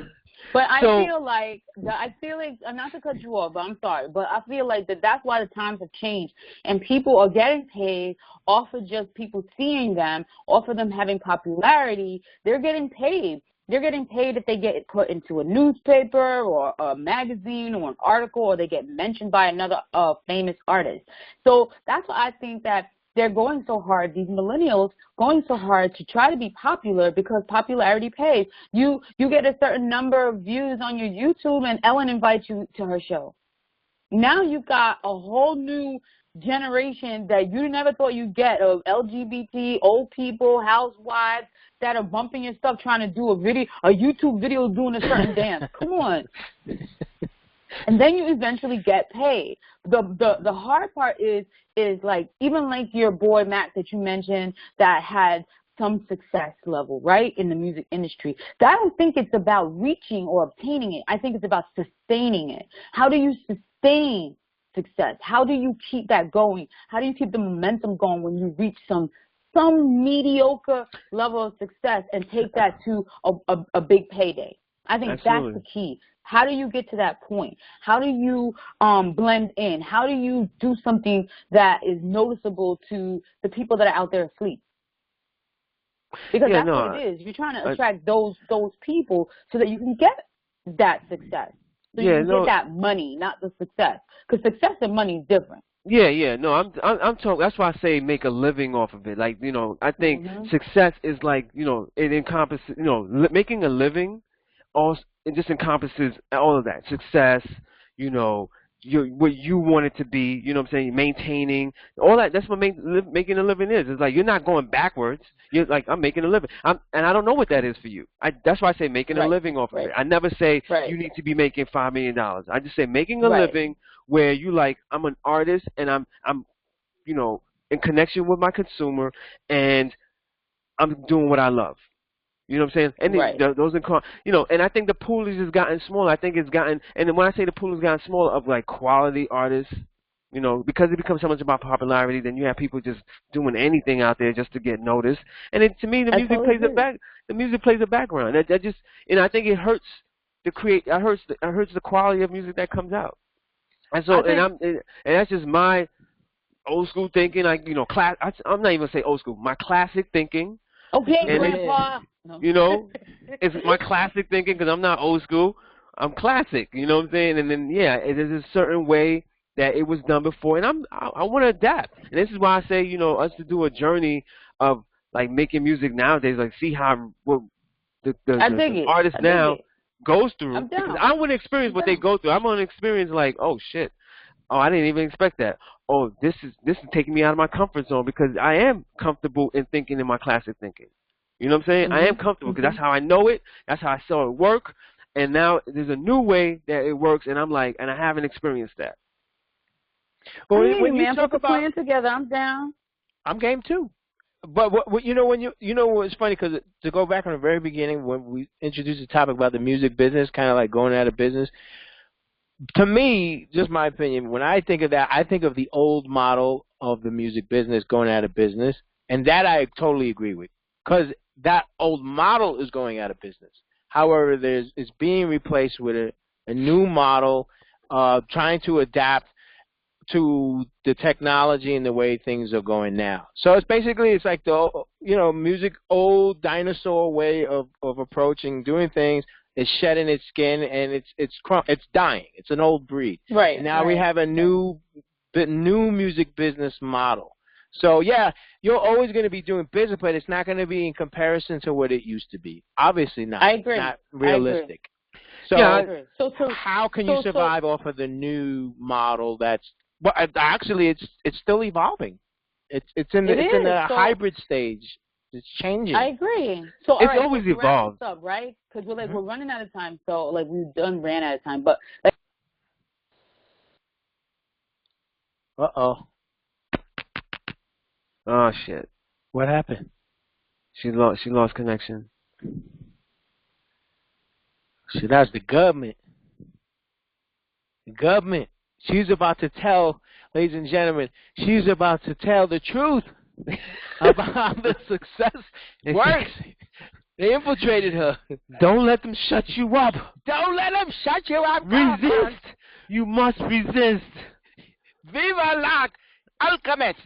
But I feel like, not to cut you off, but I'm sorry, but I feel like that's why the times have changed, and people are getting paid off of just people seeing them, off of them having popularity. They're getting paid. They're getting paid if they get put into a newspaper or a magazine or an article, or they get mentioned by another famous artist. So that's why I think that they're going so hard, these millennials going so hard to try to be popular, because popularity pays. You get a certain number of views on your YouTube and Ellen invites you to her show. Now you've got a whole new generation that you never thought you'd get, of LGBT, old people, housewives that are bumping your stuff trying to do a YouTube video doing a certain dance. Come on. and then you eventually get paid. The hard part is like, even like your boy Mac that you mentioned that had some success level, right, in the music industry. I don't think it's about reaching or obtaining it. I think it's about sustaining it. How do you sustain success? How do you keep that going? How do you keep the momentum going when you reach some mediocre level of success and take that to a big payday? I think Absolutely. that's the key. How do you get to that point? How do you blend in? How do you do something that is noticeable to the people that are out there asleep? Because that's what it is. You're trying to attract those people so that you can get that success. So you can get that money, not the success. Because success and money is different. Yeah. No, I'm talking. That's why I say make a living off of it. Like, you know, I think success is like, you know, it encompasses, you know, making a living. Also, it just encompasses all of that. Success, you know, what you want it to be. You know what I'm saying? Maintaining all that. That's what making a living is. It's like you're not going backwards. You're like, I'm making a living. And I don't know what that is for you. That's why I say making a living off of it. I never say you need to be making $5 million. I just say making a living where you like, I'm an artist and I'm you know, in connection with my consumer and I'm doing what I love. You know what I'm saying? And those you know, and I think the pool has just gotten smaller. I think it's gotten, and when I say the pool has gotten smaller of like quality artists, you know, because it becomes so much about popularity, then you have people just doing anything out there just to get noticed. And to me, the music plays a background. That just, and I think it hurts hurts the quality of music that comes out. And so, and that's just my old school thinking. Like, you know, I'm not even gonna say old school. My classic thinking. Okay, Grandpa. You know, it's my classic thinking because I'm not old school. I'm classic. You know what I'm saying? And then it is a certain way that it was done before, and I want to adapt. And this is why I say, you know, us to do a journey of like making music nowadays, like see how the artist now goes through. Because I want to experience what they go through. I want to experience like, oh shit, oh I didn't even expect that. Oh, this is taking me out of my comfort zone because I am comfortable in thinking in my classic thinking. You know what I'm saying? I am comfortable because that's how I know it. That's how I saw it work. And now there's a new way that it works, and I'm like, and I haven't experienced that. Well, when you talk about playing together, I'm down. I'm game too. But what you know, when you know what's funny, because to go back on the very beginning when we introduced the topic about the music business, kind of like going out of business. To me, just my opinion, when I think of that, I think of the old model of the music business going out of business, and that I totally agree with, because that old model is going out of business. However, it's being replaced with a new model, trying to adapt to the technology and the way things are going now. So it's like the, you know, music old dinosaur way of approaching doing things. It's shedding its skin and it's dying. It's an old breed. Right. And now we have a new music business model. So yeah, you're always going to be doing business, but it's not going to be in comparison to what it used to be. Obviously not. I agree. It's not realistic. So, I agree. So how can you survive off of the new model that's? Well, actually, it's still evolving. It's in the hybrid stage. It's changing. I agree. So it's always evolved, right? Because we're running out of time. So like we've ran out of time, but. Like, Oh shit! What happened? She lost connection. Shit, that's the government. The government. She's about to tell, ladies and gentlemen, she's about to tell the truth about how the success works. They infiltrated her. Don't let them shut you up. Don't let them shut you up. Resist. You must resist. Viva la Alchemist.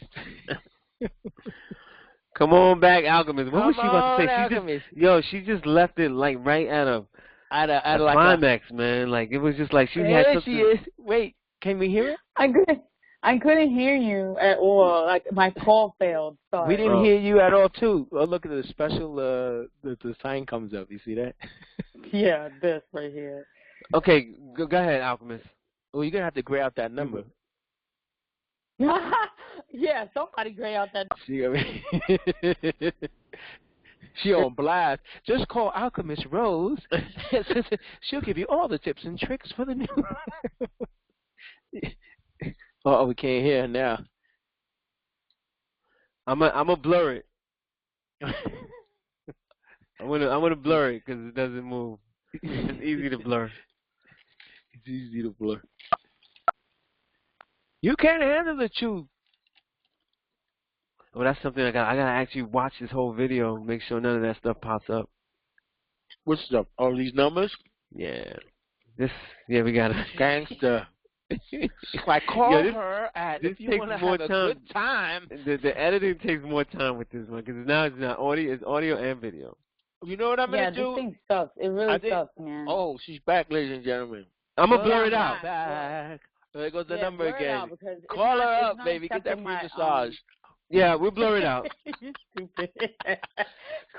Come on back, Alchemist. What was she about to say? Alchemist. She just left it like right at a climax, man. Like it was just like she had something. She is. Wait, can we hear it? I couldn't hear you at all. Like my call failed. Sorry. We didn't hear you at all too. Oh, look at the special. The sign comes up. You see that? Yeah, this right here. Okay, go ahead, Alchemist. Well, you're gonna have to gray out that number. Yeah, somebody gray out that. She on blast. Just call Alchemist Rose. She'll give you all the tips and tricks for the new. Oh, we can't hear her now. I'm gonna blur it. I'm gonna blur it because it doesn't move. It's easy to blur. It's easy to blur. You can't handle the truth. Well, that's something I gotta actually watch this whole video, make sure none of that stuff pops up. What stuff? All these numbers? Yeah. We gotta. Gangster. Like call her at if you want to have a good time. The editing takes more time with this one because now it's not audio, it's audio and video. You know what I'm gonna do? Yeah, this thing sucks. It really sucks, man. Oh, she's back, ladies and gentlemen. I'm gonna blur it out. Back. There goes the number again. Call her up, baby. Get that free massage. Yeah, we'll blur it out. You stupid.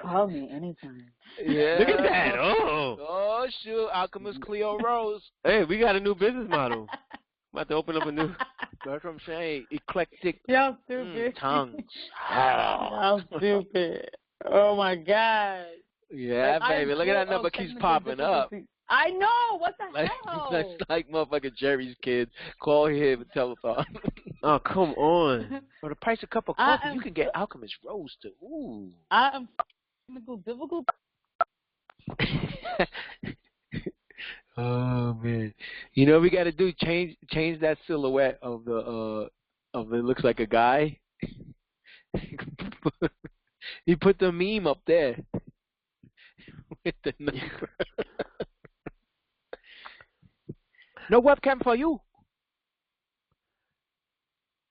Call me anytime. Yeah. Look at that. Oh. Oh, shoot. Alchemist Cleo Rose. Hey, we got a new business model. I'm about to open up a new. That's what I'm saying. Eclectic. Y'all stupid. Tongues. Y'all stupid. Oh, my God. Yeah, like, baby. Look at that number keeps popping up. I know. What the hell? That's like motherfucking Jerry's kids. Call him and telethon. Oh, come on. For the price of a cup of coffee, you can get Alchemist Rose too. Ooh. I am difficult. Oh man. You know what we gotta do? Change that silhouette of the it looks like a guy. You put the meme up there with the number. No webcam for you.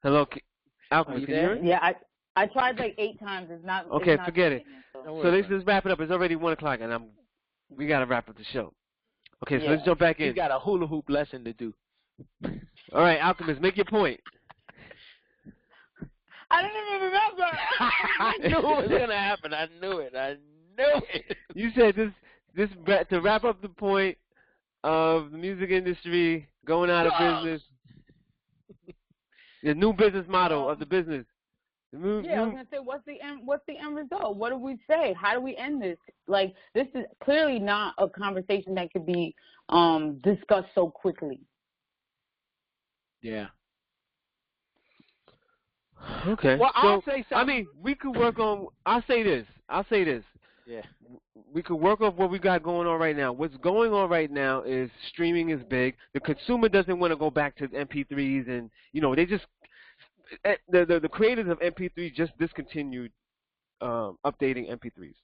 Hello, Alchemist, can you hear me? Yeah, I tried like 8 times. It's not. Okay, it's not forget it. So let's just wrap it up. It's already 1 o'clock, and we gotta wrap up the show. Okay, so let's jump back in. You got a hula hoop lesson to do. All right, Alchemist, make your point. I didn't even remember. I knew it was gonna happen. I knew it. You said this to wrap up the point of the music industry going out of business. The new business model of the business. I was gonna say, what's the end result? What do we say? How do we end this? Like, this is clearly not a conversation that could be discussed so quickly. Yeah. Okay. Well, I'll say something. I mean, we could work on. I'll say this. Yeah. We could work off what we got going on right now. What's going on right now is streaming is big. The consumer doesn't want to go back to MP3s, and they just the creators of MP3 just discontinued updating MP3s.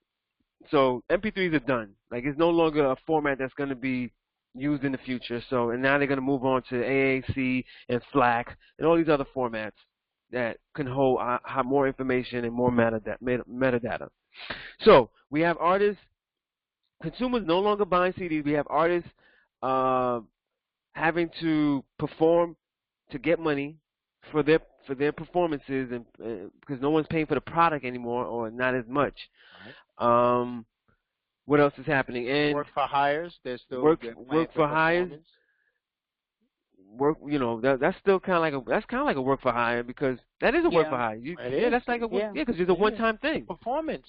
So MP3s are done. Like, it's no longer a format that's going to be used in the future. So, and now they're going to move on to AAC and FLAC and all these other formats that can hold more information and more metadata. So we have artists, consumers no longer buying CDs. We have artists having to perform to get money for their performances, and because no one's paying for the product anymore, or not as much. Right. What else is happening? And work for hires. There's still work for hires. That's still kind of like a work for hire, because that is a work for hire. That's like because it's a one-time thing. Performance,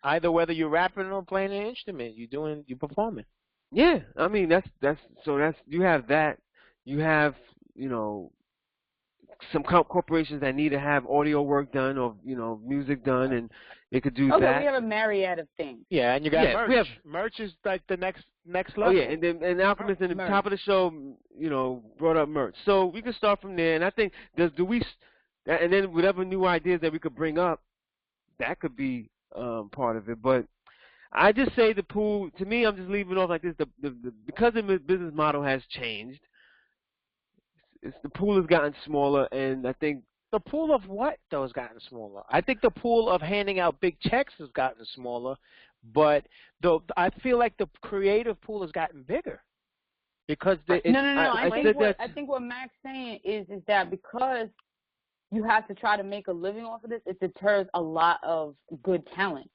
either whether you're rapping or playing an instrument, you're performing. Yeah, I mean that's you have that. You have some corporations that need to have audio work done or music done, and they could do that. Okay, we have a myriad of things. Yeah, and you got merch. Merch is like the next level. Oh yeah, and Alchemist in the top of the show, brought up merch. So we can start from there, and I think and then whatever new ideas that we could bring up, that could be part of it. But I just say the pool. To me, I'm just leaving it off like this. Because the business model has changed. The pool has gotten smaller, and I think the pool of what though has gotten smaller. I think the pool of handing out big checks has gotten smaller, but I feel like the creative pool has gotten bigger because no. I think what Mac's saying is that because you have to try to make a living off of this, it deters a lot of good talent.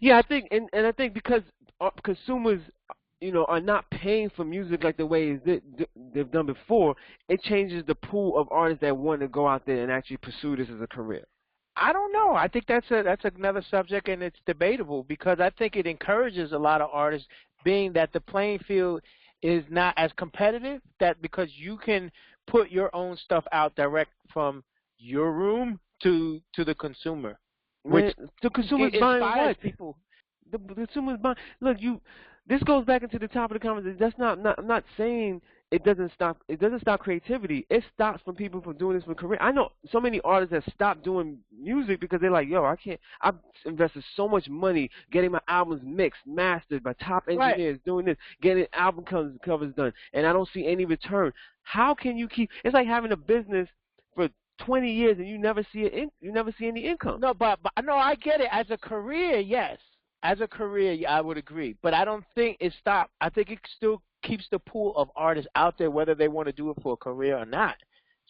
Yeah, I think, and I think because consumers, are not paying for music like the way they've done before, it changes the pool of artists that want to go out there and actually pursue this as a career. I don't know. I think that's another subject, and it's debatable because I think it encourages a lot of artists, being that the playing field is not as competitive. That because you can put your own stuff out direct from your room to the consumer, which the consumer's buying inspires what? people. The consumer's buying. Look, this goes back into the top of the conversation. That's not. I'm not saying it doesn't stop. It doesn't stop creativity. It stops from people from doing this for career. I know so many artists that stopped doing music because they're like, yo, I can't. I've invested so much money getting my albums mixed, mastered by top engineers, doing this, getting album covers done, and I don't see any return. How can you keep? It's like having a business for 20 years and you never see you never see any income. No, but no, I get it. As a career, yes. As a career, I would agree. But I don't think it stopped. I think it still keeps the pool of artists out there, whether they want to do it for a career or not,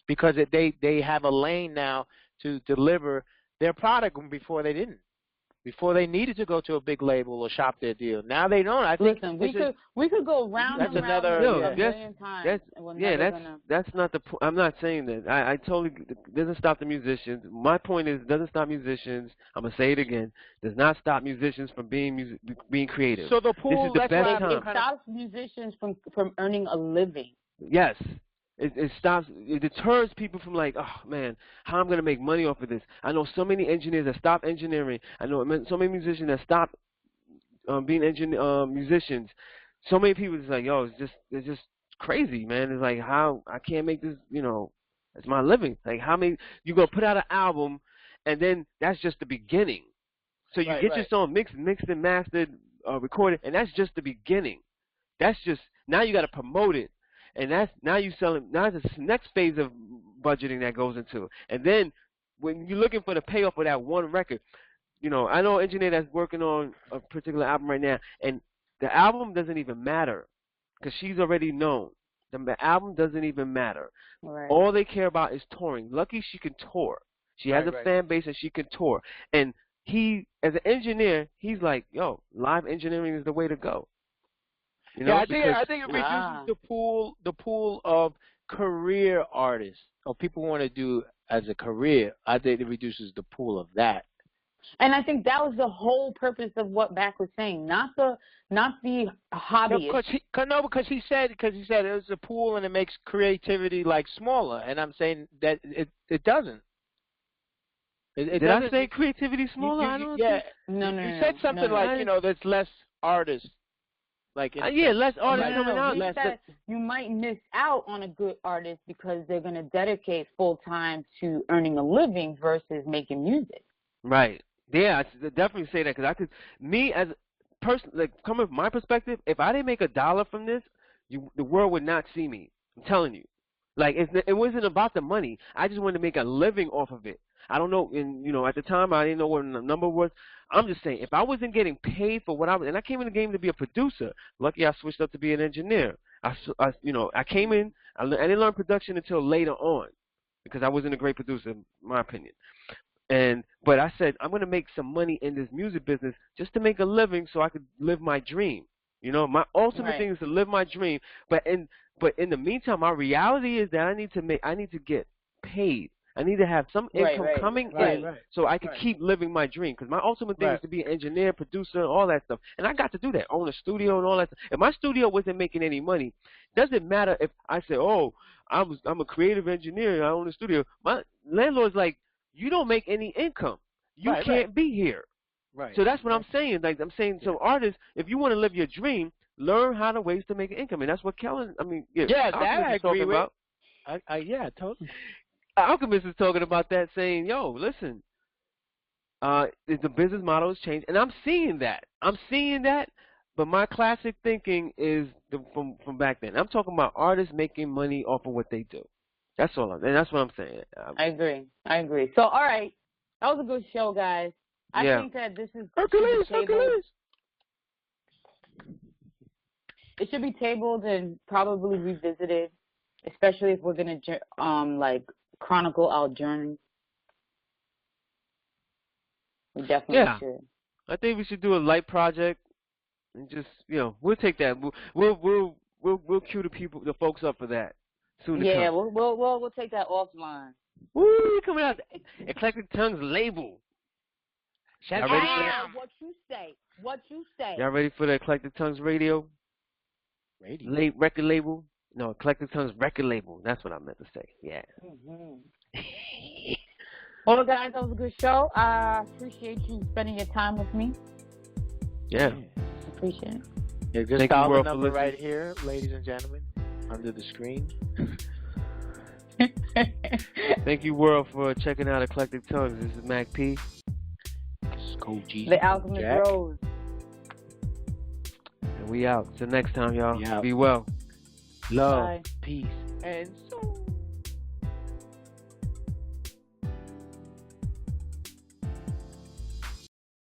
because they have a lane now to deliver their product before they didn't. Before they needed to go to a big label or shop their deal. Now they don't. I think. Listen, we could go round that's and another. round a million times. That's not the. I'm not saying that. I totally doesn't stop the musicians. My point is, it doesn't stop musicians. I'm gonna say it again. Does not stop musicians from being creative. So the pool. This is the best time. It stops musicians from earning a living. Yes. It stops. It deters people from like, oh man, how I'm gonna make money off of this. I know so many engineers that stop engineering. I know so many musicians that stop being musicians. So many people just like, yo, it's just crazy, man. It's like how I can't make this. It's my living. Like how many you gonna put out an album, and then that's just the beginning. So you get your song mixed and mastered, recorded, and that's just the beginning. That's just now you got to promote it. And that's now you selling. Now it's the next phase of budgeting that goes into it. And then when you're looking for the payoff for that one record, I know an engineer that's working on a particular album right now, and the album doesn't even matter because she's already known. The album doesn't even matter. Right. All they care about is touring. Lucky she can tour. She has a fan base and she can tour. And he, as an engineer, he's like, yo, live engineering is the way to go. I think it reduces the pool of career artists or people who want to do as a career. I think it reduces the pool of that. And I think that was the whole purpose of what Mac was saying, not the hobbyist. Because he said it was a pool and it makes creativity like smaller, and I'm saying that it doesn't. Did I say creativity smaller? No. You said something like there's less artists. Like less artists coming out. You might miss out on a good artist because they're going to dedicate full time to earning a living versus making music. Right. Yeah, I definitely say that because me as a person, like coming from my perspective, if I didn't make $1 from this, the world would not see me. I'm telling you. Like it wasn't about the money. I just wanted to make a living off of it. I don't know, and at the time I didn't know what the number was. I'm just saying, if I wasn't getting paid for what I was, and I came in the game to be a producer. Lucky I switched up to be an engineer. I came in. I didn't learn production until later on because I wasn't a great producer, in my opinion. But I said I'm going to make some money in this music business just to make a living, so I could live my dream. My ultimate thing is to live my dream. But in the meantime, my reality is that I need to get paid. I need to have some income coming in so I can keep living my dream. Because my ultimate thing is to be an engineer, producer, all that stuff. And I got to do that, own a studio and all that stuff. If my studio wasn't making any money, doesn't matter if I say, oh, I'm a creative engineer, I own a studio. My landlord's like, you don't make any income. You can't be here. Right. So that's what I'm saying. Like I'm saying, so artists, if you want to live your dream, learn how to ways to make an income. And that's what Kellen, that I agree with. Totally. Alchemist is talking about that, saying, yo, listen, the business model has changed, and I'm seeing that. But my classic thinking is from back then. I'm talking about artists making money off of what they do. That's all, and that's what I'm saying. I agree. So, all right, that was a good show, guys. I think that this is Hercules. It should be tabled and probably revisited, especially if we're gonna chronicle our journey. We definitely should. I think we should do a light project and just we'll take that. We'll cue the folks up for that soon. Yeah, we'll take that offline. Woo, coming out the Eclectic Tongues label. Shut Y'all ready for Yeah, that? what you say? What you say? Y'all ready for the Eclectic Tongues radio? Record label? No, Eclectic Tongues record label. That's what I meant to say. Yeah. Well, guys, that was a good show. I appreciate you spending your time with me. Yeah. Appreciate it. Yeah, just Thank you, dial the world, for number listening. right here, ladies and gentlemen, under the screen. Thank you, world, for checking out Eclectic Tongues. This is MakP. This is Kojak The Alchemist Rose. And we out. Till next time, y'all. We out. Be well. Love, Bye. peace, and so